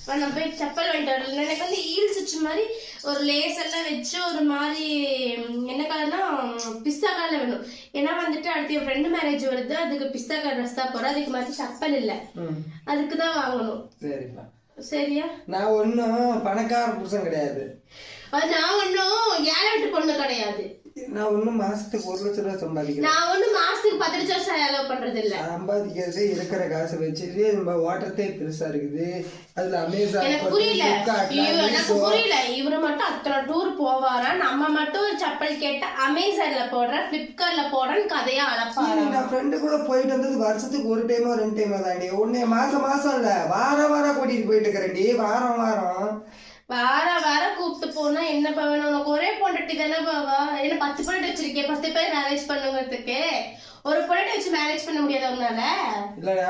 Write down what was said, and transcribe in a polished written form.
நான் போய் செப்பல் வாங்கிட்டு வரல. எனக்கு வந்து ஈல் சுச்சு மாதிரி ஒரு லேஸ் எல்லாம் வச்சு ஒரு மாதிரி என்ன கலர்னா பிஸ்தா கலர்ல வேணும். ஏன்னா வந்துட்டு அடுத்து என் ஃப்ரெண்டு மேரேஜ் வருது, அதுக்கு பிஸ்தா கலர் ட்ரெஸ் தான் போறேன். அதுக்கு மாதிரி செப்பல் இல்ல, அதுக்குதான் வாங்கணும். சரிப்பா சரியா? நான் ஒன்னும் பணக்கார புருஷன் கிடையாது, நான் ஒன்னும் ஏழை வீட்டு பொண்ணு கிடையாது. நான் ஒன்னும் மாசத்துக்கு 1 லட்சம் ரூபாய் சம்பாதிக்கிறேன். நான் ஒன்னும் மாசத்துக்கு 10 லட்சம் செலவு பண்றது இல்ல. சம்பாதிக்கிறது இருக்கிற காசு வச்சுட்டு நம்ம ஓட்டத்தே பெருசா இருக்குது. அதுல அமேசான் எனக்கு புரியல, எனக்கு புரியல. இவரு மட்டும் அத்தனை டூர் போவாரா, நம்ம மட்டும் செப்பல் கேட்டா அமேசான்ல போடுறேன், பிளிப்கார்ட்ல போடுறேன்னு கதையா அளப்பாரு. நான் ஃப்ரெண்டு கூட போயிட்டு வந்தது வருஷத்துக்கு 1 டைமோ 2 டைமோ தாண்டி. உன்னை மாசம் இல்ல வாரம் கூட்டிட்டு போயிட்டு இருக்கிறேன்டி. வாரம் கூப்பிட்டு போனா என்ன பண்ணுவேன்? உனக்கு ஒரே பொண்டாட்டி தானே பாவா? என்ன 10 பொண்டாட்டி வச்சிருக்கேன், 10 பேர் மேரேஜ் பண்ணுங்கிறதுக்கு. ஒரு பொண்டாட்டி வச்சு மேரேஜ் பண்ண முடியாத உன்னால? இல்லடா